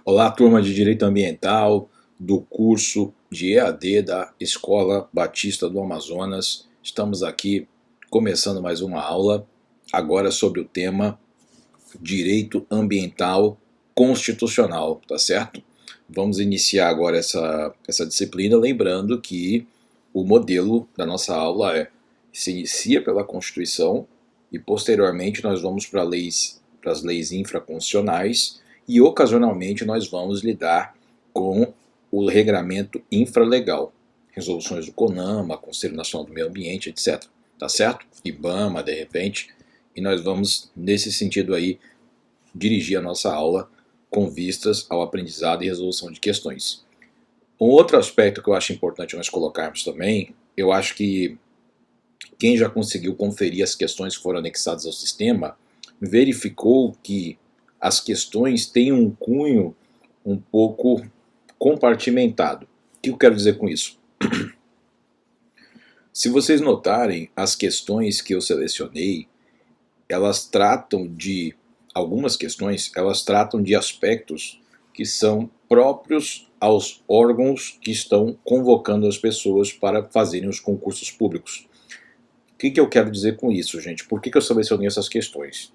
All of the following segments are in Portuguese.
Olá, turma de Direito Ambiental do curso de EAD da Escola Batista do Amazonas. Estamos aqui começando mais uma aula, agora sobre o tema Direito Ambiental Constitucional, tá certo? Vamos iniciar agora essa disciplina, lembrando que o modelo da nossa aula se inicia pela Constituição e posteriormente nós vamos para as leis infraconstitucionais e ocasionalmente nós vamos lidar com o regramento infralegal, resoluções do CONAMA, Conselho Nacional do Meio Ambiente, etc. Tá certo? IBAMA, de repente, e nós vamos, nesse sentido aí, dirigir a nossa aula com vistas ao aprendizado e resolução de questões. Um outro aspecto que eu acho importante nós colocarmos também, eu acho que quem já conseguiu conferir as questões que foram anexadas ao sistema, verificou que as questões têm um cunho um pouco compartimentado. O que eu quero dizer com isso? Se vocês notarem, as questões que eu selecionei, algumas questões, elas tratam de aspectos que são próprios aos órgãos que estão convocando as pessoas para fazerem os concursos públicos. O que eu quero dizer com isso, gente? Por que eu selecionei essas questões?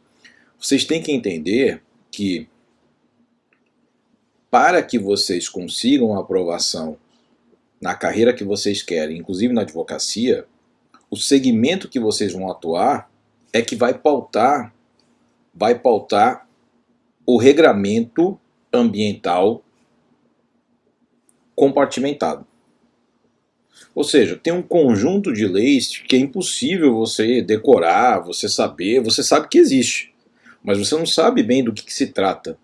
Vocês têm que entender que para que vocês consigam a aprovação na carreira que vocês querem, inclusive na advocacia, o segmento que vocês vão atuar é que vai pautar o regramento ambiental compartimentado. Ou seja, tem um conjunto de leis que é impossível você decorar, você saber, você sabe que existe, mas você não sabe bem do que se trata.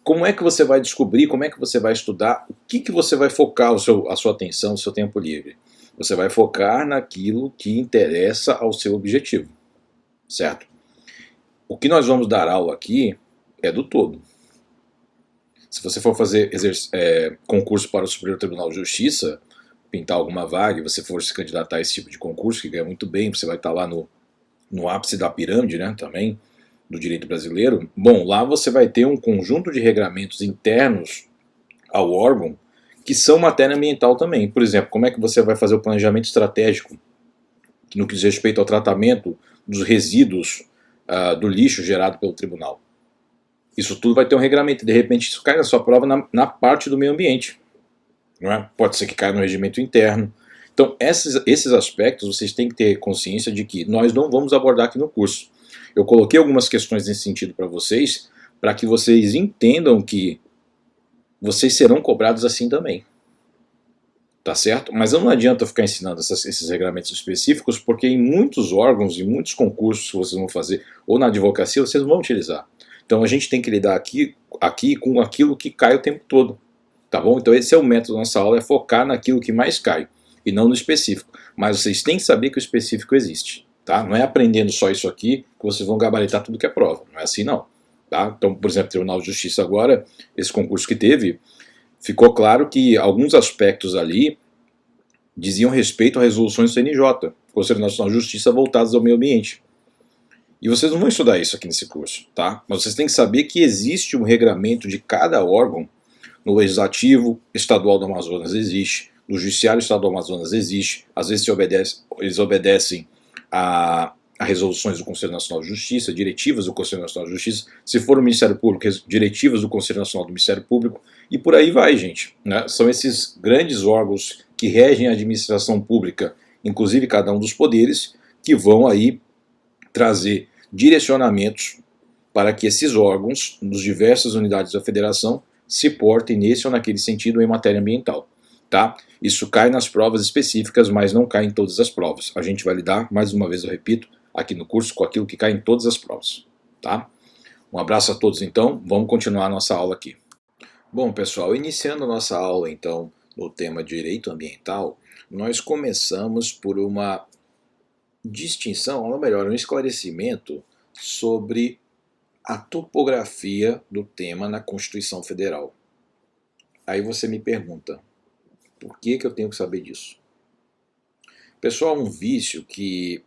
Como é que você vai descobrir, como é que você vai estudar, o que você vai focar a sua atenção, o seu tempo livre? Você vai focar naquilo que interessa ao seu objetivo, certo? O que nós vamos dar aula aqui é do todo. Se você for fazer concurso para o Superior Tribunal de Justiça, pintar alguma vaga e você for se candidatar a esse tipo de concurso, que ganha muito bem, você vai estar lá no ápice da pirâmide, né, também, do direito brasileiro. Bom, lá você vai ter um conjunto de regramentos internos ao órgão que são matéria ambiental também. Por exemplo, como é que você vai fazer o planejamento estratégico no que diz respeito ao tratamento dos resíduos do lixo gerado pelo tribunal. Isso tudo vai ter um regramento. De repente isso cai na sua prova na parte do meio ambiente. Não é? Pode ser que caia no regimento interno. Então esses aspectos vocês têm que ter consciência de que nós não vamos abordar aqui no curso. Eu coloquei algumas questões nesse sentido para que vocês entendam que vocês serão cobrados assim também. Tá certo? Mas não adianta ficar ensinando esses regramentos específicos, porque em muitos órgãos, em muitos concursos que vocês vão fazer, ou na advocacia, vocês vão utilizar. Então a gente tem que lidar aqui com aquilo que cai o tempo todo. Tá bom? Então esse é o método da nossa aula, é focar naquilo que mais cai, e não no específico. Mas vocês têm que saber que o específico existe. Tá? Não é aprendendo só isso aqui que vocês vão gabaritar tudo que é prova. Não é assim não. Tá? Então, por exemplo, Tribunal de Justiça agora, esse concurso que teve, ficou claro que alguns aspectos ali diziam respeito a resoluções do CNJ, Conselho Nacional de Justiça, voltadas ao meio ambiente. E vocês não vão estudar isso aqui nesse curso, tá? Mas vocês têm que saber que existe um regramento de cada órgão. No Legislativo Estadual do Amazonas existe, no Judiciário Estadual do Amazonas existe, às vezes eles obedecem a resoluções do Conselho Nacional de Justiça, diretivas do Conselho Nacional de Justiça, se for o Ministério Público, diretivas do Conselho Nacional do Ministério Público, e por aí vai, gente. Né? São esses grandes órgãos que regem a administração pública, inclusive cada um dos poderes, que vão aí trazer direcionamentos para que esses órgãos, nos diversas unidades da federação, se portem nesse ou naquele sentido em matéria ambiental. Tá? Isso cai nas provas específicas, mas não cai em todas as provas. A gente vai lidar, mais uma vez eu repito, aqui no curso com aquilo que cai em todas as provas. Tá? Um abraço a todos então, vamos continuar a nossa aula aqui. Bom pessoal, iniciando a nossa aula então no tema direito ambiental, nós começamos por uma distinção, ou melhor, um esclarecimento sobre a topografia do tema na Constituição Federal. Aí você me pergunta, por que eu tenho que saber disso? Pessoal, um vício que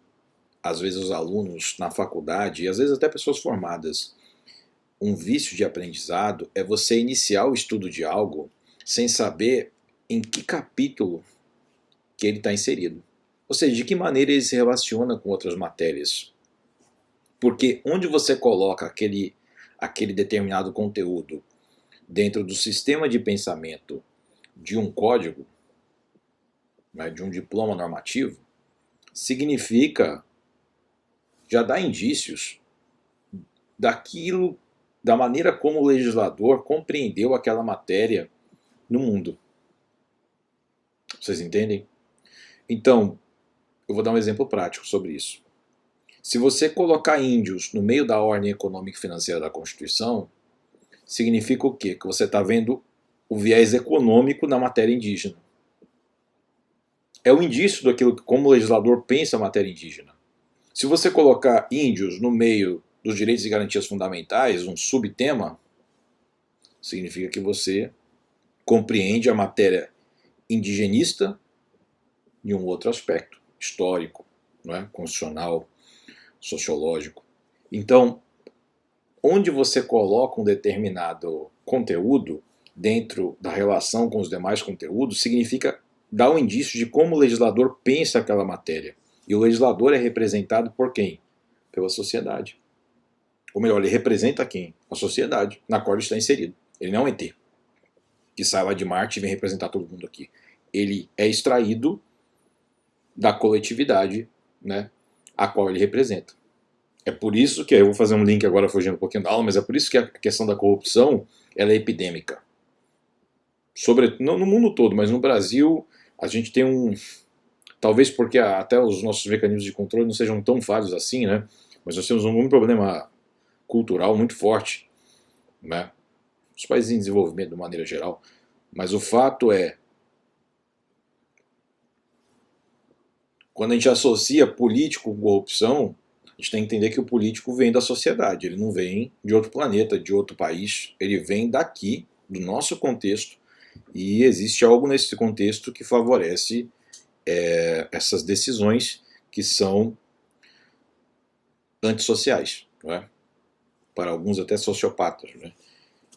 às vezes os alunos na faculdade, e às vezes até pessoas formadas, um vício de aprendizado é você iniciar o estudo de algo sem saber em que capítulo que ele está inserido. Ou seja, de que maneira ele se relaciona com outras matérias. Porque onde você coloca aquele determinado conteúdo dentro do sistema de pensamento de um código, né, de um diploma normativo, significa, já dá indícios daquilo, da maneira como o legislador compreendeu aquela matéria no mundo. Vocês entendem? Então, eu vou dar um exemplo prático sobre isso. Se você colocar índios no meio da ordem econômica e financeira da Constituição, significa o quê? Que você está vendo o viés econômico na matéria indígena. É o indício daquilo que, como o legislador pensa a matéria indígena. Se você colocar índios no meio dos direitos e garantias fundamentais, um subtema, significa que você compreende a matéria indigenista em um outro aspecto, histórico, não é? Constitucional, sociológico. Então, onde você coloca um determinado conteúdo dentro da relação com os demais conteúdos, significa dar um indício de como o legislador pensa aquela matéria. E o legislador é representado por quem? Pela sociedade. Ou melhor, ele representa quem? A sociedade na qual ele está inserido. Ele não é um ET que sai lá de Marte e vem representar todo mundo aqui. Ele é extraído da coletividade, né, a qual ele representa. É por isso que, eu vou fazer um link agora fugindo um pouquinho da aula, mas é por isso que a questão da corrupção ela é epidêmica. Não no mundo todo, mas no Brasil a gente tem talvez porque até os nossos mecanismos de controle não sejam tão falhos assim, né? Mas nós temos um problema cultural muito forte, né? Os países em desenvolvimento de maneira geral. Mas o fato é, quando a gente associa político com corrupção, a gente tem que entender que o político vem da sociedade, ele não vem de outro planeta, de outro país, ele vem daqui, do nosso contexto, e existe algo nesse contexto que favorece essas decisões que são antissociais, não é? Para alguns até sociopatas. Né?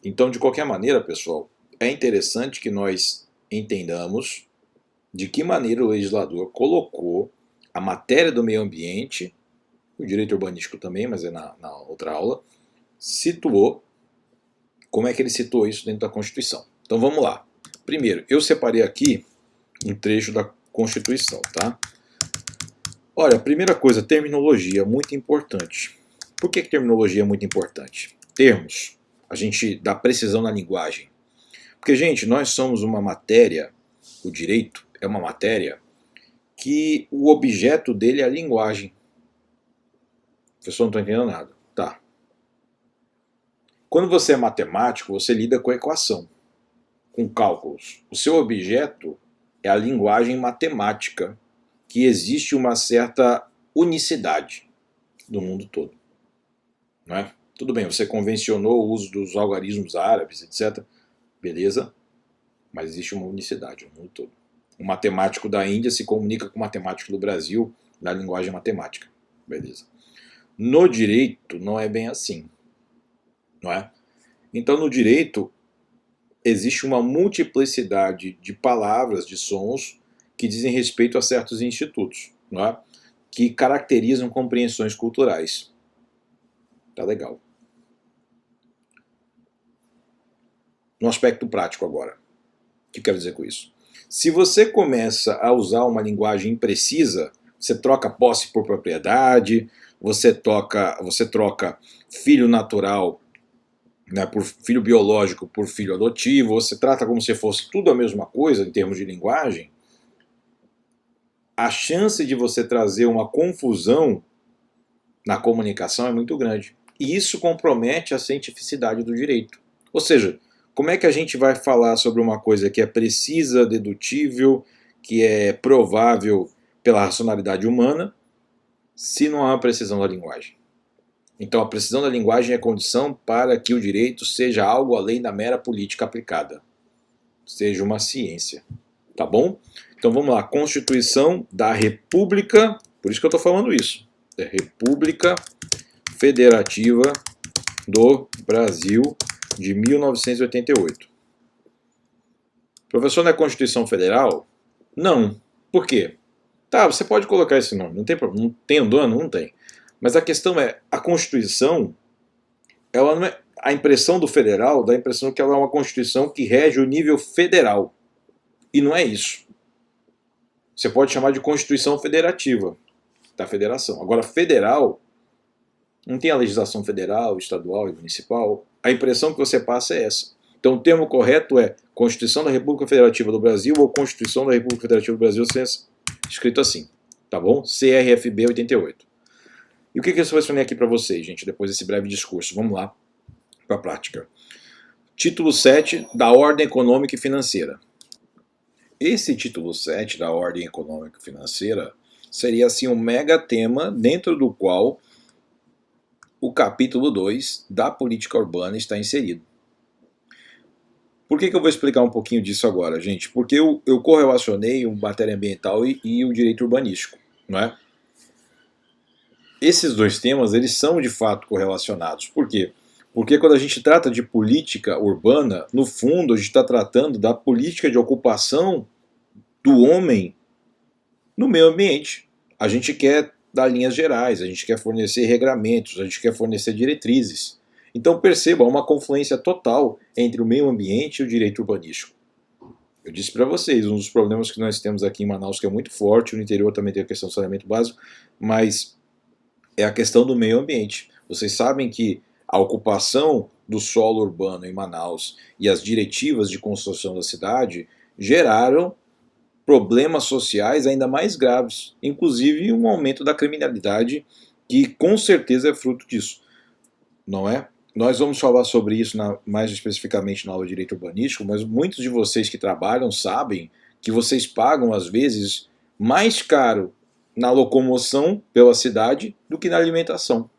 Então, de qualquer maneira, pessoal, é interessante que nós entendamos de que maneira o legislador colocou a matéria do meio ambiente, o direito urbanístico também, mas é na outra aula, situou, como é que ele situou isso dentro da Constituição. Então vamos lá. Primeiro, eu separei aqui um trecho da Constituição, tá? Olha, primeira coisa, terminologia, muito importante. Por que terminologia é muito importante? Termos, a gente dá precisão na linguagem. Porque, gente, nós somos uma matéria, o direito é uma matéria que o objeto dele é a linguagem. O professor não está entendendo nada. Tá. Quando você é matemático, você lida com a equação, com cálculos. O seu objeto é a linguagem matemática, que existe uma certa unicidade no mundo todo. Não é? Tudo bem, você convencionou o uso dos algarismos árabes, etc. Beleza, mas existe uma unicidade no mundo todo. Um matemático da Índia se comunica com um matemático do Brasil na linguagem matemática. Beleza. No direito não é bem assim. Não é? Então no direito existe uma multiplicidade de palavras, de sons que dizem respeito a certos institutos, não é? Que caracterizam compreensões culturais. Tá legal. No aspecto prático agora. O que eu quero dizer com isso? Se você começa a usar uma linguagem imprecisa, você troca posse por propriedade, você troca filho natural, né, por filho biológico por filho adotivo, você trata como se fosse tudo a mesma coisa em termos de linguagem, a chance de você trazer uma confusão na comunicação é muito grande. E isso compromete a cientificidade do direito. Ou seja, como é que a gente vai falar sobre uma coisa que é precisa, dedutível, que é provável pela racionalidade humana, se não há precisão da linguagem? Então a precisão da linguagem é condição para que o direito seja algo além da mera política aplicada. Seja uma ciência. Tá bom? Então vamos lá. Constituição da República, por isso que eu estou falando isso. É República Federativa do Brasil de 1988. Professor, não é Constituição Federal? Não. Por quê? Tá, você pode colocar esse nome, não tem problema. Não tem dono? Não tem. Mas a questão é, a Constituição, ela não é, a impressão do federal dá a impressão que ela é uma Constituição que rege o nível federal. E não é isso. Você pode chamar de Constituição Federativa da Federação. Agora, federal, não tem a legislação federal, estadual e municipal. A impressão que você passa é essa. Então, o termo correto é Constituição da República Federativa do Brasil ou Constituição da República Federativa do Brasil, escrito assim, tá bom? CRFB 88. E o que eu selecionei aqui para vocês, gente, depois desse breve discurso? Vamos lá para a prática. Título 7 da Ordem Econômica e Financeira. Esse título 7 da Ordem Econômica e Financeira seria assim um mega tema dentro do qual o capítulo 2 da política urbana está inserido. Por que eu vou explicar um pouquinho disso agora, gente? Porque eu correlacionei o matéria ambiental e o direito urbanístico, não é? Esses dois temas, eles são de fato correlacionados. Por quê? Porque quando a gente trata de política urbana, no fundo a gente está tratando da política de ocupação do homem no meio ambiente. A gente quer dar linhas gerais, a gente quer fornecer regramentos, a gente quer fornecer diretrizes. Então perceba, há uma confluência total entre o meio ambiente e o direito urbanístico. Eu disse para vocês, um dos problemas que nós temos aqui em Manaus, que é muito forte, no interior também tem a questão do saneamento básico, mas é a questão do meio ambiente. Vocês sabem que a ocupação do solo urbano em Manaus e as diretivas de construção da cidade geraram problemas sociais ainda mais graves, inclusive um aumento da criminalidade, que com certeza é fruto disso, não é? Nós vamos falar sobre isso mais especificamente na aula de Direito Urbanístico, mas muitos de vocês que trabalham sabem que vocês pagam, às vezes, mais caro na locomoção pela cidade do que na alimentação.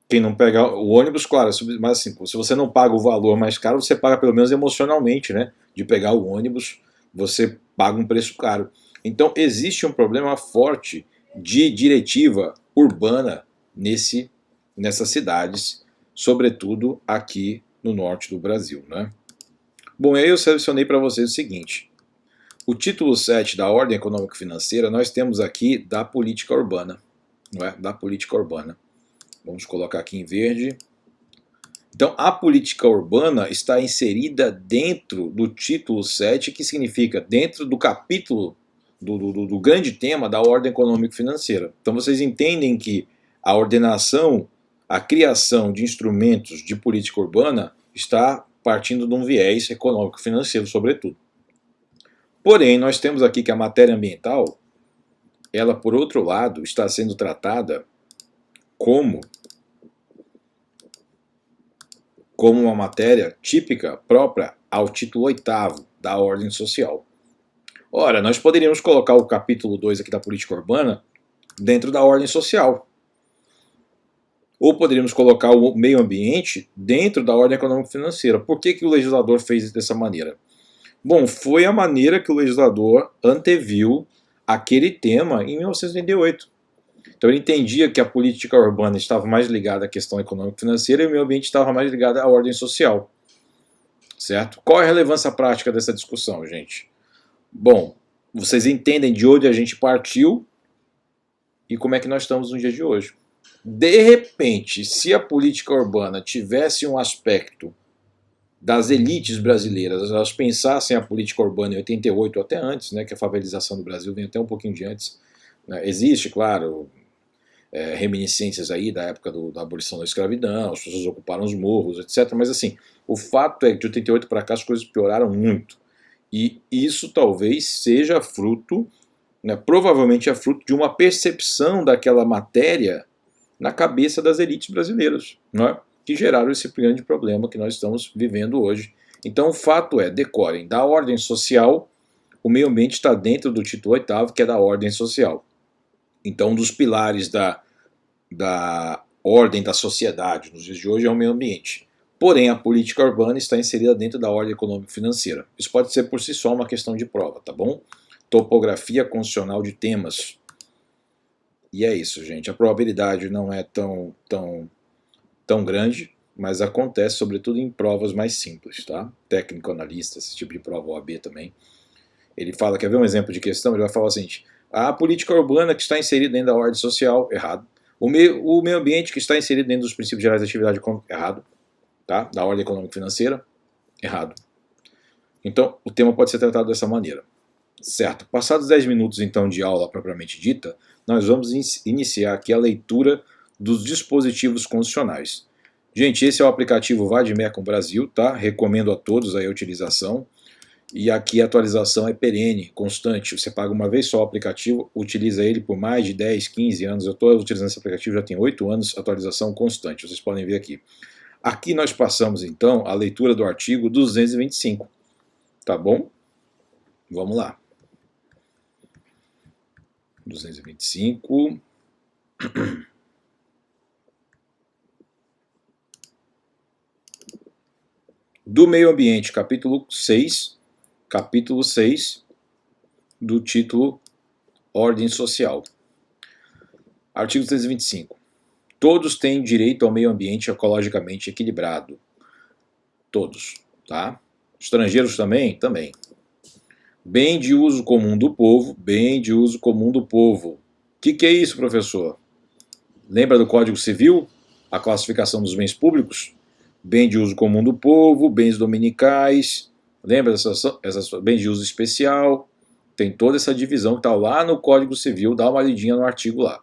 Quem não pega o ônibus, claro, mas assim, se você não paga o valor mais caro, você paga pelo menos emocionalmente, né? De pegar o ônibus, você paga um preço caro. Então existe um problema forte de diretiva urbana nessas cidades, sobretudo aqui no norte do Brasil, né? Bom, aí eu selecionei para vocês o seguinte. O título 7 da Ordem Econômica e Financeira, nós temos aqui da política urbana, não é? Da política urbana. Vamos colocar aqui em verde. Então, a política urbana está inserida dentro do título 7, que significa dentro do capítulo do grande tema da ordem econômica e financeira. Então, vocês entendem que a ordenação, a criação de instrumentos de política urbana está partindo de um viés econômico e financeiro, sobretudo. Porém, nós temos aqui que a matéria ambiental, ela, por outro lado, está sendo tratada como uma matéria típica própria ao título 8º da ordem social. Ora, nós poderíamos colocar o capítulo 2 aqui da política urbana dentro da ordem social. Ou poderíamos colocar o meio ambiente dentro da ordem econômica e financeira. Por que o legislador fez dessa maneira? Bom, foi a maneira que o legislador anteviu aquele tema em 1988. Então ele entendia que a política urbana estava mais ligada à questão econômica e financeira e o meio ambiente estava mais ligado à ordem social. Certo? Qual é a relevância prática dessa discussão, gente? Bom, vocês entendem de onde a gente partiu e como é que nós estamos no dia de hoje. De repente, se a política urbana tivesse um aspecto das elites brasileiras, elas pensassem a política urbana em 88 ou até antes, né, que a favelização do Brasil vem até um pouquinho de antes, né, existe, claro, reminiscências aí da época da abolição da escravidão, as pessoas ocuparam os morros, etc. Mas assim, o fato é que de 88 para cá as coisas pioraram muito. E isso talvez seja fruto, né, provavelmente é fruto de uma percepção daquela matéria na cabeça das elites brasileiras, né, que geraram esse grande problema que nós estamos vivendo hoje. Então o fato é, decorem, da ordem social, o meio ambiente está dentro do título 8º, que é da ordem social. Então um dos pilares da ordem da sociedade nos dias de hoje é o meio ambiente. Porém, a política urbana está inserida dentro da ordem econômica e financeira. Isso pode ser por si só uma questão de prova, tá bom? Topografia constitucional de temas. E é isso, gente. A probabilidade não é tão tão grande, mas acontece sobretudo em provas mais simples, tá? Técnico analista, esse tipo de prova OAB também. Ele fala, quer ver um exemplo de questão? Ele vai falar o seguinte: a política urbana que está inserida dentro da ordem social, errado. O meio ambiente que está inserido dentro dos princípios gerais da atividade econômica, errado. Tá? Da ordem econômica e financeira, errado. Então, o tema pode ser tratado dessa maneira. Certo. Passados 10 minutos, então, de aula propriamente dita, nós vamos iniciar aqui a leitura dos dispositivos constitucionais. Gente, esse é o aplicativo Vadmecum Brasil, tá? Recomendo a todos aí a utilização. E aqui a atualização é perene, constante. Você paga uma vez só o aplicativo, utiliza ele por mais de 10, 15 anos. Eu estou utilizando esse aplicativo já tem 8 anos, atualização constante. Vocês podem ver aqui. Aqui nós passamos então a leitura do artigo 225, tá bom? Vamos lá. 225. Do meio ambiente, capítulo 6, do título Ordem Social. Artigo 225. Todos têm direito ao meio ambiente ecologicamente equilibrado. Todos, tá? Estrangeiros também? Também. Bem de uso comum do povo, bem de uso comum do povo. O que é isso, professor? Lembra do Código Civil? A classificação dos bens públicos? Bem de uso comum do povo, bens dominicais. Lembra dessas bens de uso especial? Tem toda essa divisão que está lá no Código Civil, dá uma lidinha no artigo lá.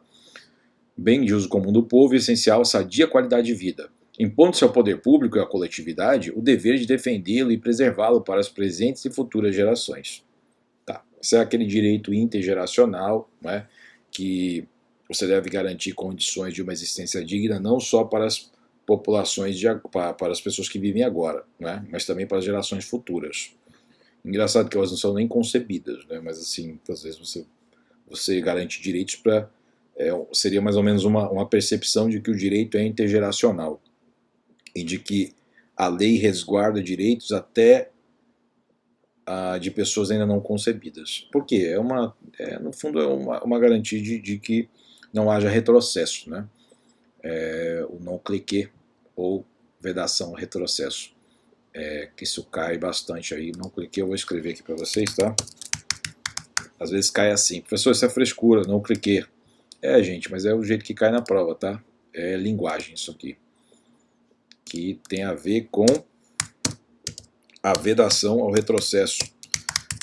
Bem de uso comum do povo, essencial, sadia qualidade de vida. Impondo-se ao poder público e à coletividade o dever de defendê-lo e preservá-lo para as presentes e futuras gerações. Tá. Esse é aquele direito intergeracional, né, que você deve garantir condições de uma existência digna não só para as populações, para as pessoas que vivem agora, né, mas também para as gerações futuras. Engraçado que elas não são nem concebidas, né, mas assim, às vezes você garante direitos para... seria mais ou menos uma percepção de que o direito é intergeracional e de que a lei resguarda direitos até de pessoas ainda não concebidas. Por quê? No fundo é uma garantia de que não haja retrocesso, né? O não cliquer ou vedação ao retrocesso. Que isso cai bastante aí. Não cliquer, eu vou escrever aqui para vocês, tá? Às vezes cai assim: professor, isso é frescura, não cliquer. Gente, mas é o jeito que cai na prova, tá? É linguagem isso aqui. Que tem a ver com a vedação ao retrocesso.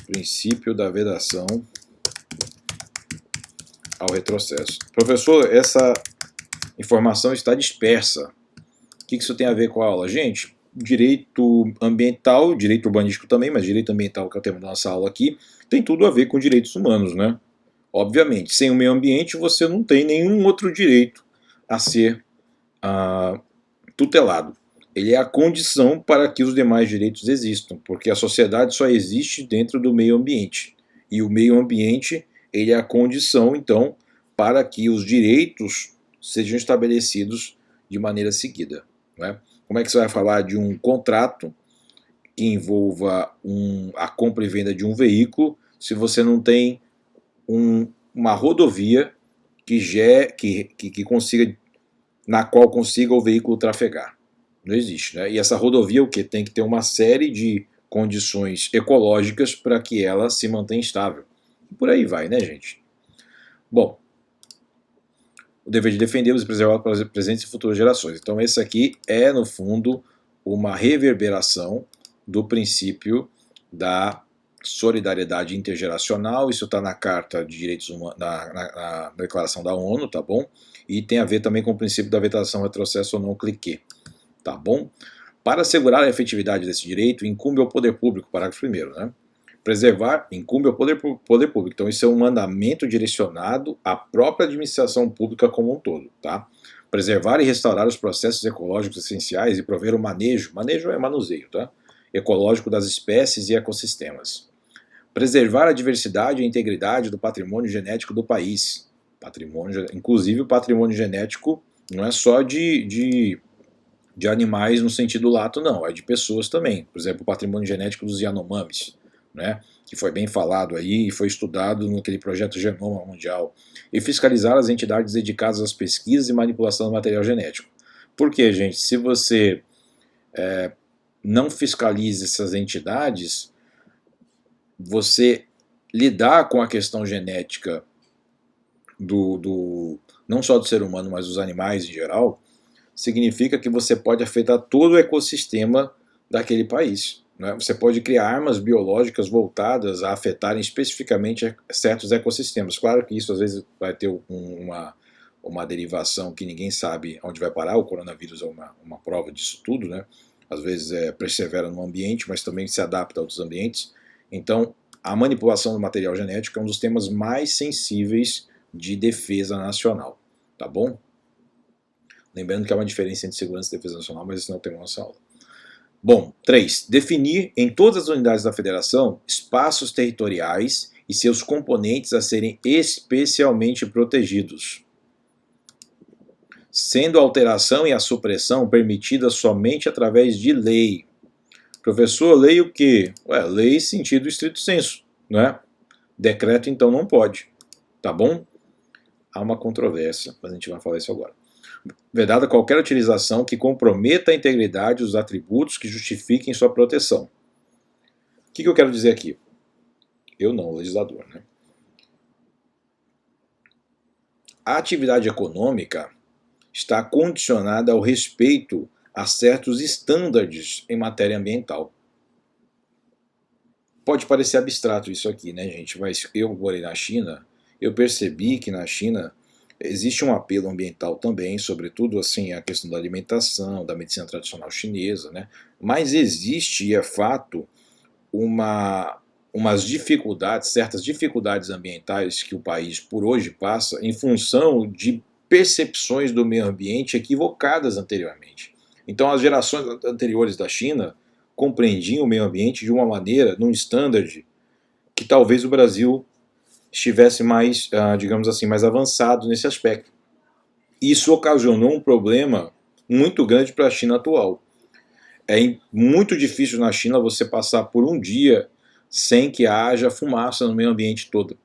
Princípio da vedação ao retrocesso. Professor, essa informação está dispersa. O que isso tem a ver com a aula? Gente, direito ambiental, direito urbanístico também, mas direito ambiental, que é o tema da nossa aula aqui, tem tudo a ver com direitos humanos, né? Obviamente, sem o meio ambiente você não tem nenhum outro direito a ser tutelado. Ele é a condição para que os demais direitos existam, porque a sociedade só existe dentro do meio ambiente. E o meio ambiente, ele é a condição, então, para que os direitos sejam estabelecidos de maneira seguida, né? Como é que você vai falar de um contrato que envolva a compra e venda de um veículo se você não tem uma rodovia que consiga, na qual consiga o veículo trafegar? Não existe, né? E essa rodovia, o que? Tem que ter uma série de condições ecológicas para que ela se mantenha estável. E por aí vai, né, gente? Bom, o dever de defendê-los e preservá-los para as presentes e futuras gerações. Então esse aqui é, no fundo, uma reverberação do princípio da solidariedade intergeracional. Isso está na Carta de Direitos Humanos, na Declaração da ONU, tá bom? E tem a ver também com o princípio da vedação, retrocesso ou não cliquer, tá bom? Para assegurar a efetividade desse direito, incumbe ao poder público, parágrafo 1º, né? Preservar, incumbe ao poder público. Então isso é um mandamento direcionado à própria administração pública como um todo, tá? Preservar e restaurar os processos ecológicos essenciais e prover o manejo é manuseio, tá? Ecológico das espécies e ecossistemas. Preservar a diversidade e a integridade do patrimônio genético do país. Inclusive o patrimônio genético não é só de animais no sentido lato, não, é de pessoas também. Por exemplo, o patrimônio genético dos Yanomamis, né, que foi bem falado aí e foi estudado naquele projeto Genoma Mundial. E fiscalizar as entidades dedicadas às pesquisas e manipulação do material genético. Porque, gente, se você não fiscaliza essas entidades, você lidar com a questão genética não só do ser humano, mas dos animais em geral, significa que você pode afetar todo o ecossistema daquele país. Né? Você pode criar armas biológicas voltadas a afetarem especificamente certos ecossistemas. Claro que isso às vezes vai ter uma derivação que ninguém sabe onde vai parar. O coronavírus é uma prova disso tudo. Né? Às vezes persevera no ambiente, mas também se adapta a outros ambientes. Então, a manipulação do material genético é um dos temas mais sensíveis de defesa nacional. Tá bom? Lembrando que há uma diferença entre segurança e defesa nacional, mas isso não é o tema da nossa aula. Bom, 3. Definir em todas as unidades da federação espaços territoriais e seus componentes a serem especialmente protegidos, sendo a alteração e a supressão permitidas somente através de lei. Professor, lei o quê? Lei sentido estrito senso, né? Decreto então não pode, tá bom? Há uma controvérsia, mas a gente vai falar isso agora. Vedada qualquer utilização que comprometa a integridade dos atributos que justifiquem sua proteção. O que eu quero dizer aqui? Eu não, o legislador, né? A atividade econômica está condicionada ao respeito a certos estándares em matéria ambiental. Pode parecer abstrato isso aqui, né, gente? Mas eu morei na China, eu percebi que na China existe um apelo ambiental também, sobretudo assim a questão da alimentação, da medicina tradicional chinesa, né? Mas existe, e é fato, umas dificuldades, certas dificuldades ambientais que o país por hoje passa em função de percepções do meio ambiente equivocadas anteriormente. Então as gerações anteriores da China compreendiam o meio ambiente de uma maneira, num standard, que talvez o Brasil estivesse mais, digamos assim, mais avançado nesse aspecto. Isso ocasionou um problema muito grande para a China atual. É muito difícil na China você passar por um dia sem que haja fumaça no meio ambiente todo.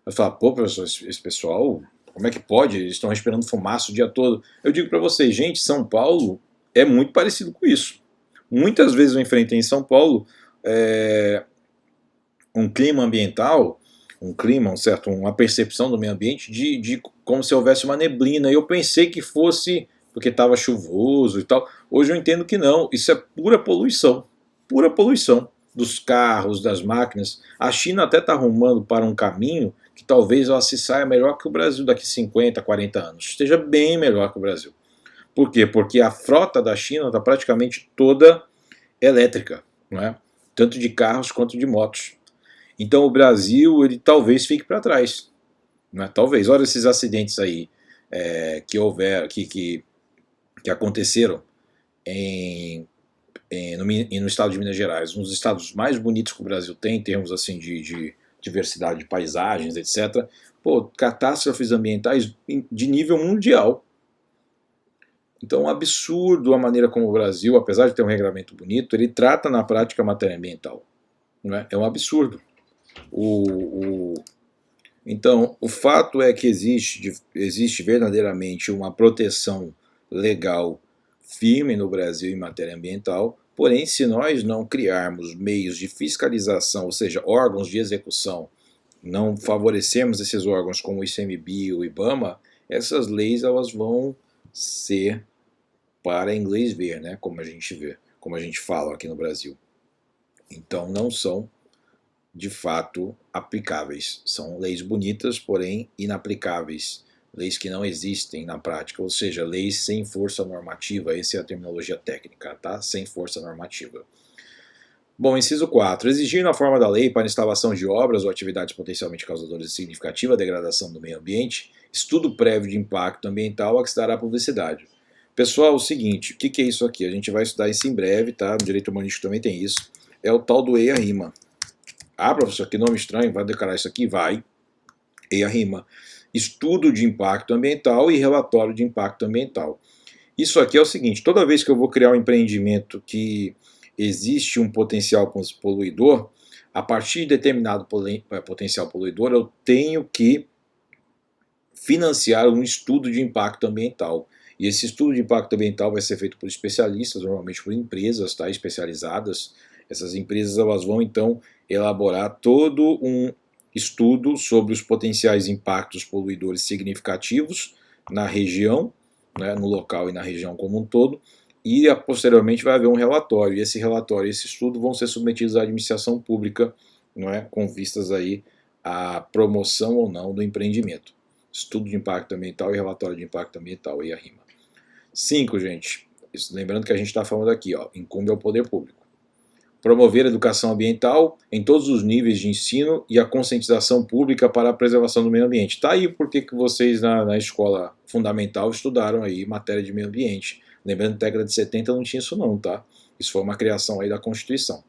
Vai falar, pô, professor, esse pessoal, como é que pode? Eles estão respirando fumaça o dia todo. Eu digo para vocês, gente, São Paulo é muito parecido com isso. Muitas vezes eu enfrentei em São Paulo um clima ambiental, uma percepção do meio ambiente de como se houvesse uma neblina. E eu pensei que fosse porque estava chuvoso e tal. Hoje eu entendo que não. Isso é pura poluição dos carros, das máquinas. A China até está arrumando para um caminho que talvez ela se saia melhor que o Brasil daqui 50, 40 anos. Esteja bem melhor que o Brasil. Por quê? Porque a frota da China está praticamente toda elétrica, não é? Tanto de carros quanto de motos. Então o Brasil ele talvez fique para trás, não é? Talvez. Olha esses acidentes aí que aconteceram no estado de Minas Gerais, um dos estados mais bonitos que o Brasil tem em termos assim de diversidade de paisagens, etc. Pô, catástrofes ambientais de nível mundial. Então é um absurdo a maneira como o Brasil, apesar de ter um regulamento bonito, ele trata na prática a matéria ambiental. Não é? É um absurdo. Então, o fato é que existe verdadeiramente uma proteção legal firme no Brasil em matéria ambiental, porém, se nós não criarmos meios de fiscalização, ou seja, órgãos de execução, não favorecermos esses órgãos como o ICMBio e o IBAMA, essas leis elas vão ser para inglês ver, né, como a gente vê, como a gente fala aqui no Brasil. Então não são de fato aplicáveis. São leis bonitas, porém inaplicáveis. Leis que não existem na prática, ou seja, leis sem força normativa. Essa é a terminologia técnica, tá? Sem força normativa. Bom, inciso 4. Exigir na forma da lei para instalação de obras ou atividades potencialmente causadoras de significativa degradação do meio ambiente, estudo prévio de impacto ambiental a que se dará publicidade. Pessoal, é o seguinte, o que é isso aqui? A gente vai estudar isso em breve, tá? No direito humanístico também tem isso. É o tal do EIA-RIMA. Ah, professor, que nome estranho, vai declarar isso aqui? Vai. EIA-RIMA. Estudo de impacto ambiental e relatório de impacto ambiental. Isso aqui é o seguinte, toda vez que eu vou criar um empreendimento que existe um potencial poluidor, a partir de determinado potencial poluidor, eu tenho que financiar um estudo de impacto ambiental. E esse estudo de impacto ambiental vai ser feito por especialistas, normalmente por empresas, tá, especializadas. Essas empresas elas vão então elaborar todo um estudo sobre os potenciais impactos poluidores significativos na região, né, no local e na região como um todo, e posteriormente vai haver um relatório, e esse relatório e esse estudo vão ser submetidos à administração pública, não é, com vistas aí à promoção ou não do empreendimento. Estudo de impacto ambiental e relatório de impacto ambiental, aí a rima. 5, gente, lembrando que a gente está falando aqui, ó, incumbe ao poder público. Promover a educação ambiental em todos os níveis de ensino e a conscientização pública para a preservação do meio ambiente. Está aí porque que vocês na escola fundamental estudaram aí matéria de meio ambiente. Lembrando que na década de 70 não tinha isso não, tá? Isso foi uma criação aí da Constituição.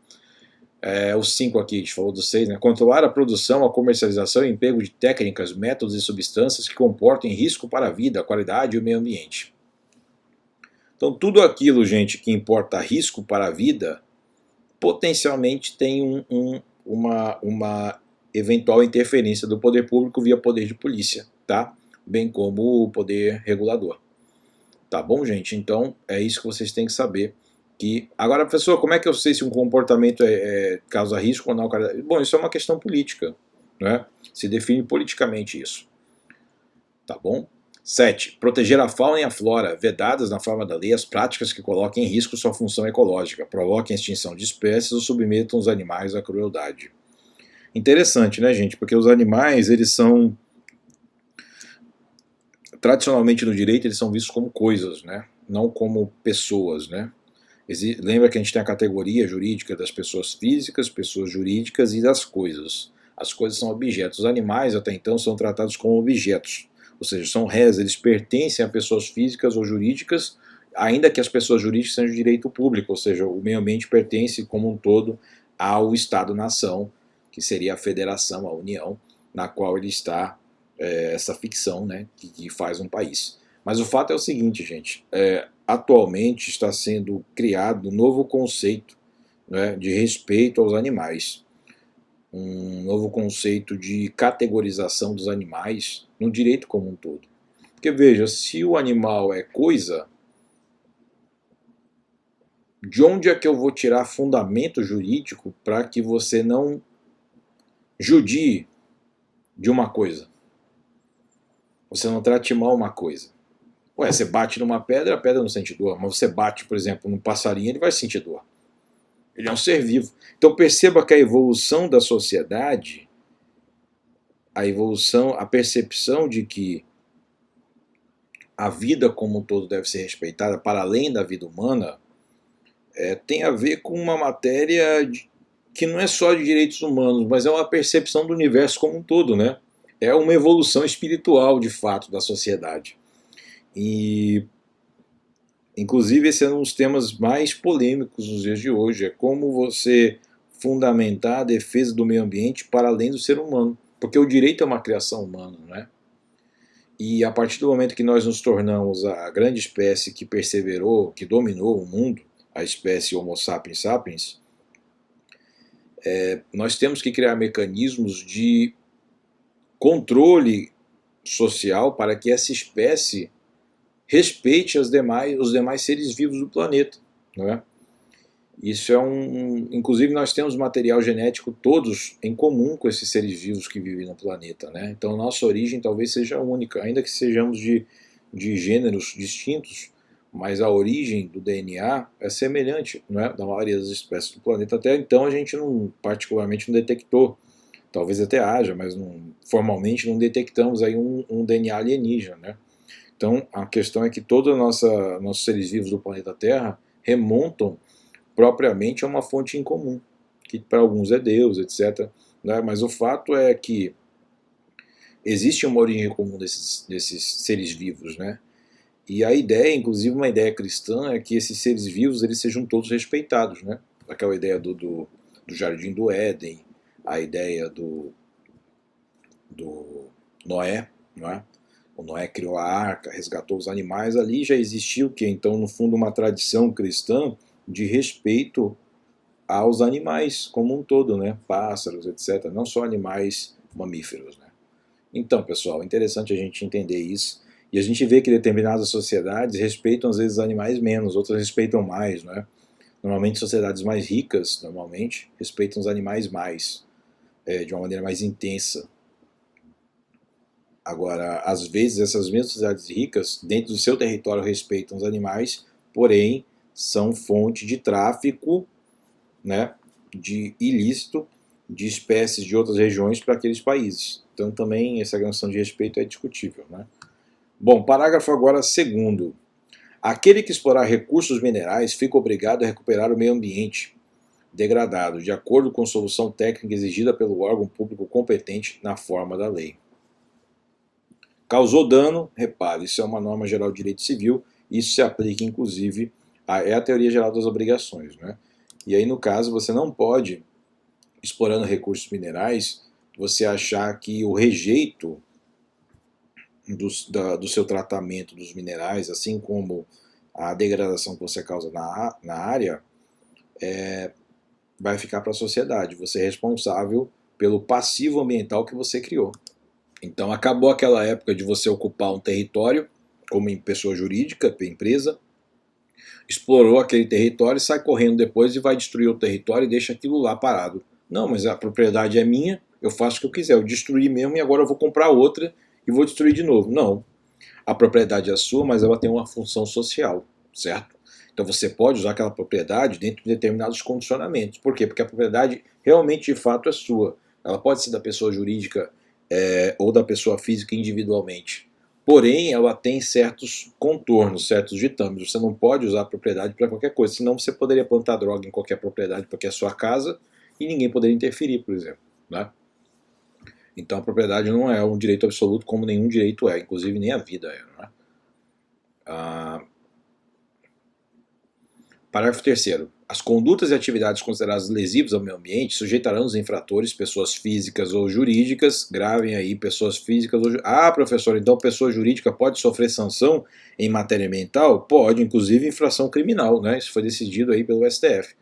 Os 5 aqui, a gente falou dos 6, né? Controlar a produção, a comercialização e o emprego de técnicas, métodos e substâncias que comportem risco para a vida, a qualidade e o meio ambiente. Então tudo aquilo, gente, que importa risco para a vida, potencialmente tem uma eventual interferência do poder público via poder de polícia, tá? Bem como o poder regulador. Tá bom, gente? Então é isso que vocês têm que saber. Agora, professor, como é que eu sei se um comportamento causa risco ou não? Bom, isso é uma questão política, né? Se define politicamente isso. Tá bom? 7. Proteger a fauna e a flora, vedadas na forma da lei as práticas que coloquem em risco sua função ecológica, provoquem a extinção de espécies ou submetam os animais à crueldade. Interessante, né, gente? Porque os animais, eles são, tradicionalmente no direito, eles são vistos como coisas, né? Não como pessoas, né? Lembra que a gente tem a categoria jurídica das pessoas físicas, pessoas jurídicas e das coisas. As coisas são objetos. Os animais, até então, são tratados como objetos. Ou seja, são réis, eles pertencem a pessoas físicas ou jurídicas, ainda que as pessoas jurídicas sejam de direito público, ou seja, o meio ambiente pertence como um todo ao Estado-nação, que seria a federação, a união, na qual ele está, essa ficção, né, que faz um país. Mas o fato é o seguinte, gente, atualmente está sendo criado um novo conceito, né, de respeito aos animais, um novo conceito de categorização dos animais no direito como um todo. Porque veja, se o animal é coisa, de onde é que eu vou tirar fundamento jurídico para que você não judie de uma coisa? Você não trate mal uma coisa. Ué, você bate numa pedra, a pedra não sente dor, mas você bate, por exemplo, num passarinho, ele vai sentir dor. Ele é um ser vivo. Então perceba que a evolução da sociedade, a percepção de que a vida como um todo deve ser respeitada para além da vida humana, tem a ver com uma matéria que não é só de direitos humanos, mas é uma percepção do universo como um todo, né? É uma evolução espiritual, de fato, da sociedade. E, inclusive, esse é um dos temas mais polêmicos nos dias de hoje, é como você fundamentar a defesa do meio ambiente para além do ser humano, porque o direito é uma criação humana, não é? E a partir do momento que nós nos tornamos a grande espécie que perseverou, que dominou o mundo, a espécie Homo sapiens sapiens, nós temos que criar mecanismos de controle social para que essa espécie respeite os demais seres vivos do planeta, não é? Isso inclusive nós temos material genético todos em comum com esses seres vivos que vivem no planeta, né? Então nossa origem talvez seja única, ainda que sejamos de gêneros distintos, mas a origem do DNA é semelhante, não é? Da maioria das espécies do planeta. Até então a gente particularmente não detectou, talvez até haja, mas formalmente não detectamos aí um DNA alienígena, né? Então a questão é que todos nossos seres vivos do planeta Terra remontam propriamente a uma fonte em comum, que para alguns é Deus, etc. Né? Mas o fato é que existe uma origem comum desses seres vivos, né? E a ideia, inclusive uma ideia cristã, é que esses seres vivos eles sejam todos respeitados, né? Aquela ideia do Jardim do Éden, a ideia do Noé, não é? O Noé criou a arca, resgatou os animais, ali já existiu que então no fundo uma tradição cristã de respeito aos animais como um todo, né? Pássaros, etc. Não só animais mamíferos, né? Então, pessoal, é interessante a gente entender isso E a gente vê que determinadas sociedades respeitam às vezes os animais menos, outras respeitam mais, né? Normalmente sociedades mais ricas, normalmente, respeitam os animais mais, de uma maneira mais intensa. Agora, às vezes essas mesmas sociedades ricas, dentro do seu território, respeitam os animais, porém são fonte de tráfico, né, de ilícito de espécies de outras regiões para aqueles países. Então também essa noção de respeito é discutível, né? Bom, parágrafo agora segundo. Aquele que explorar recursos minerais fica obrigado a recuperar o meio ambiente degradado, de acordo com solução técnica exigida pelo órgão público competente na forma da lei. Causou dano, repare, isso é uma norma geral de direito civil, isso se aplica inclusive é a teoria geral das obrigações, né? E aí no caso você não pode, explorando recursos minerais, você achar que o rejeito do seu tratamento dos minerais, assim como a degradação que você causa na área, vai ficar para a sociedade. Você é responsável pelo passivo ambiental que você criou. Então acabou aquela época de você ocupar um território como pessoa jurídica, empresa, explorou aquele território, sai correndo depois e vai destruir o território e deixa aquilo lá parado. Não, mas a propriedade é minha, eu faço o que eu quiser, eu destruí mesmo e agora eu vou comprar outra e vou destruir de novo. Não, a propriedade é sua, mas ela tem uma função social, certo? Então você pode usar aquela propriedade dentro de determinados condicionamentos. Por quê? Porque a propriedade realmente de fato é sua. Ela pode ser da pessoa jurídica ou da pessoa física individualmente. Porém, ela tem certos contornos, certos ditames. Você não pode usar a propriedade para qualquer coisa, senão você poderia plantar droga em qualquer propriedade porque é sua casa e ninguém poderia interferir, por exemplo, né? Então a propriedade não é um direito absoluto como nenhum direito é, inclusive nem a vida é, né? Parágrafo 3º. As condutas e atividades consideradas lesivas ao meio ambiente sujeitarão os infratores, pessoas físicas ou jurídicas, gravem aí, pessoas físicas ou jurídicas. Ah, professor, então pessoa jurídica pode sofrer sanção em matéria ambiental? Pode, inclusive infração criminal, né? Isso foi decidido aí pelo STF.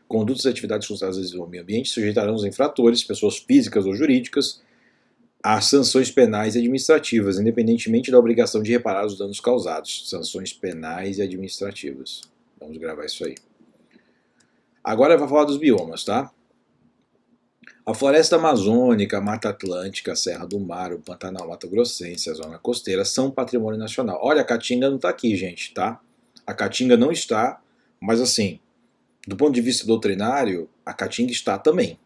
Condutas e atividades consideradas lesivas ao meio ambiente sujeitarão os infratores, pessoas físicas ou jurídicas, a sanções penais e administrativas, independentemente da obrigação de reparar os danos causados. Sanções penais e administrativas. Vamos gravar isso aí. Agora eu vou falar dos biomas, tá? A floresta amazônica, a Mata Atlântica, a Serra do Mar, o Pantanal Mato Grossense, a Zona Costeira são patrimônio nacional. Olha, a Caatinga não está aqui, gente, tá? A Caatinga não está, mas assim, do ponto de vista doutrinário, a Caatinga está também.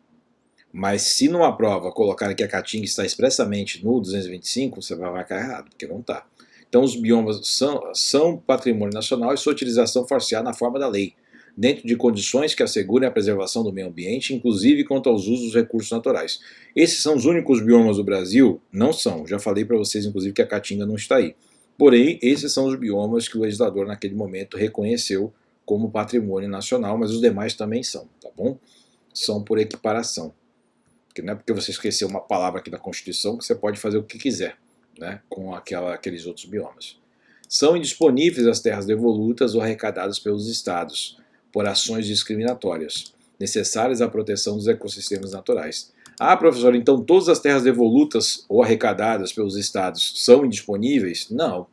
Mas se numa prova colocar que a Caatinga está expressamente no 225, você vai marcar errado, porque não está. Então os biomas são patrimônio nacional e sua utilização far-se-á na forma da lei, dentro de condições que assegurem a preservação do meio ambiente, inclusive quanto aos usos dos recursos naturais. Esses são os únicos biomas do Brasil? Não são. Já falei para vocês, inclusive, que a Caatinga não está aí. Porém, esses são os biomas que o legislador naquele momento reconheceu como patrimônio nacional, mas os demais também são, tá bom? São por equiparação. Porque não é porque você esqueceu uma palavra aqui na Constituição que você pode fazer o que quiser, né, com aqueles outros biomas. São indisponíveis as terras devolutas ou arrecadadas pelos estados por ações discriminatórias, necessárias à proteção dos ecossistemas naturais. Ah, professor, então todas as terras devolutas ou arrecadadas pelos estados são indisponíveis? Não.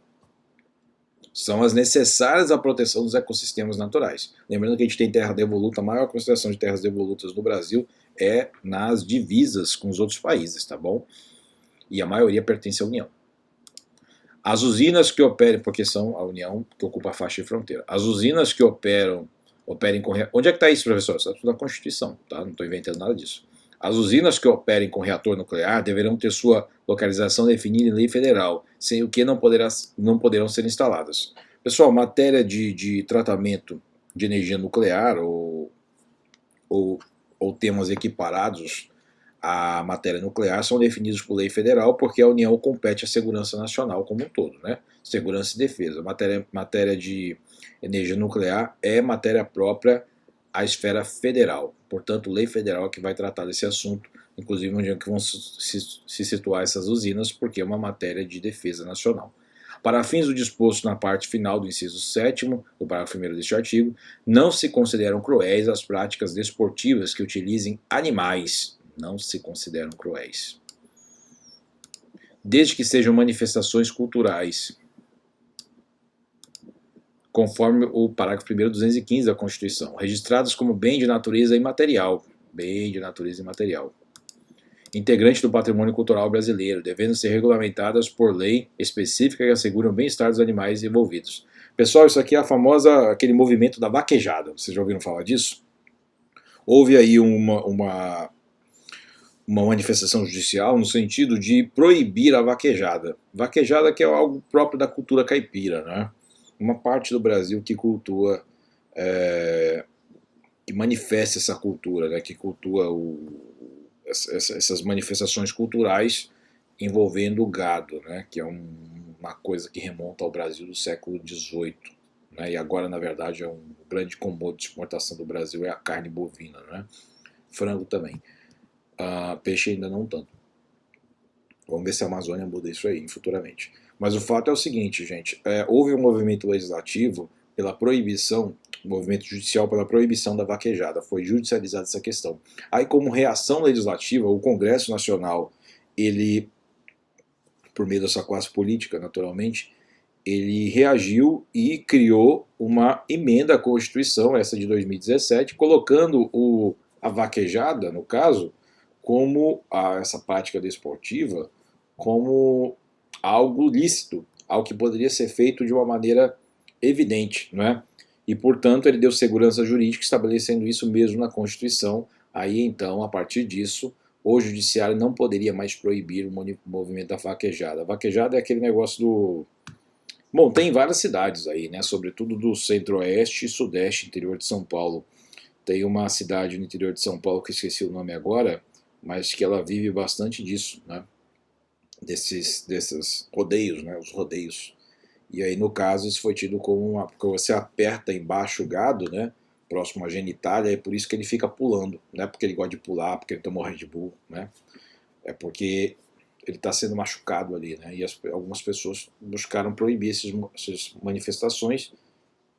São as necessárias à proteção dos ecossistemas naturais. Lembrando que a gente tem terra devoluta, a maior concentração de terras devolutas no Brasil é nas divisas com os outros países, tá bom? E a maioria pertence à União. As usinas que operem, porque são a União que ocupa a faixa de fronteira, as usinas que operem com... Onde é que está isso, professor? Isso está tudo na Constituição, tá? Não estou inventando nada disso. As usinas que operem com reator nuclear deverão ter sua localização definida em lei federal, sem o que não poderão ser instaladas. Pessoal, matéria de tratamento de energia nuclear ou temas equiparados à matéria nuclear são definidos por lei federal, porque a União compete à segurança nacional como um todo, né? Segurança e defesa. Matéria de energia nuclear é matéria própria à esfera federal. Portanto, lei federal é que vai tratar desse assunto, inclusive onde é que vão se situar essas usinas, porque é uma matéria de defesa nacional. Para fins do disposto na parte final do inciso 7º, do parágrafo 1º deste artigo, não se consideram cruéis as práticas desportivas que utilizem animais. Não se consideram cruéis. Desde que sejam manifestações culturais. conforme o parágrafo 1º 215 da Constituição, registradas como bem de natureza imaterial, integrante do patrimônio cultural brasileiro, devendo ser regulamentadas por lei específica que assegure o bem-estar dos animais envolvidos. Pessoal, isso aqui é aquele movimento da vaquejada, vocês já ouviram falar disso? Houve aí uma manifestação judicial no sentido de proibir a vaquejada. Vaquejada que é algo próprio da cultura caipira, né? Uma parte do Brasil que cultua, que manifesta essa cultura, né? Que cultua essas manifestações culturais envolvendo o gado, né? Que é uma coisa que remonta ao Brasil do século XVIII. Né? E agora, na verdade, é um grande commodity de exportação do Brasil é a carne bovina, né? Frango também. Peixe ainda não tanto. Vamos ver se a Amazônia muda isso aí futuramente. Mas o fato é o seguinte, gente, houve um movimento legislativo pela proibição, um movimento judicial pela proibição da vaquejada, foi judicializada essa questão. Aí, como reação legislativa, o Congresso Nacional, ele, por meio dessa classe política, naturalmente, ele reagiu e criou uma emenda à Constituição, essa de 2017, colocando a vaquejada, no caso, como essa prática desportiva, como algo lícito, algo que poderia ser feito de uma maneira evidente, não é? E, portanto, ele deu segurança jurídica estabelecendo isso mesmo na Constituição. Aí, então, a partir disso, o Judiciário não poderia mais proibir o movimento da vaquejada. A vaquejada é aquele negócio do... Bom, tem várias cidades aí, né? Sobretudo do centro-oeste e sudeste, interior de São Paulo. Tem uma cidade no interior de São Paulo, que eu esqueci o nome agora, mas que ela vive bastante disso, né? Desses rodeios, né? Os rodeios. E aí, no caso, isso foi tido como porque você aperta embaixo o gado, né? Próximo à genitália, é por isso que ele fica pulando. Não é porque ele gosta de pular, porque ele tomou Red Bull, né? É porque ele está sendo machucado ali, né? E algumas pessoas buscaram proibir essas manifestações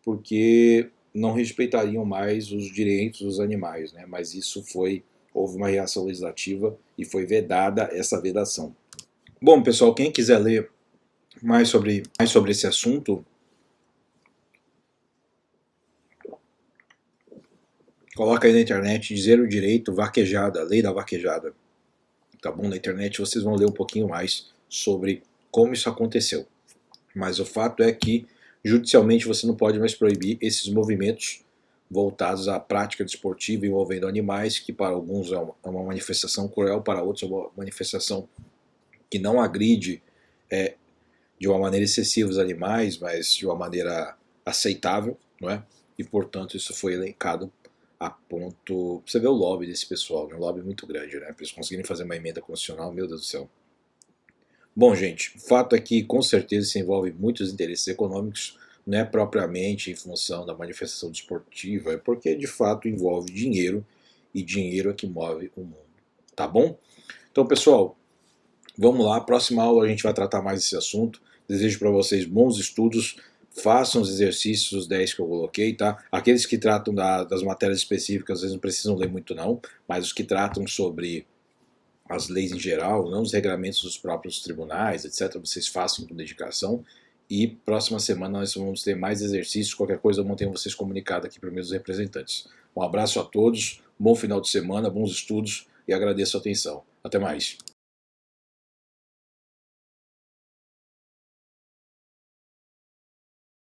porque não respeitariam mais os direitos dos animais, né? Mas houve uma reação legislativa e foi vedada essa vedação. Bom, pessoal, quem quiser ler mais sobre esse assunto, coloca aí na internet, dizer o direito, vaquejada, lei da vaquejada. Tá bom? Na internet vocês vão ler um pouquinho mais sobre como isso aconteceu. Mas o fato é que, judicialmente, você não pode mais proibir esses movimentos voltados à prática desportiva envolvendo animais, que para alguns é uma manifestação cruel, para outros é uma manifestação que não agride de uma maneira excessiva os animais, mas de uma maneira aceitável, não é? E, portanto, isso foi elencado a ponto... Você vê o lobby desse pessoal, né? Um lobby muito grande, né? Para eles conseguirem fazer uma emenda constitucional, meu Deus do céu. Bom, gente, o fato é que, com certeza, se envolve muitos interesses econômicos, não é propriamente em função da manifestação desportiva, é porque, de fato, envolve dinheiro, e dinheiro é que move o mundo. Tá bom? Então, pessoal, vamos lá. Próxima aula a gente vai tratar mais desse assunto. Desejo para vocês bons estudos. Façam os exercícios, os 10 que eu coloquei, tá? Aqueles que tratam das matérias específicas, às vezes não precisam ler muito não, mas os que tratam sobre as leis em geral, não os regramentos dos próprios tribunais, etc., vocês façam com dedicação. E próxima semana nós vamos ter mais exercícios, qualquer coisa eu mantenho vocês comunicados aqui para meus representantes. Um abraço a todos, bom final de semana, bons estudos e agradeço a atenção. Até mais.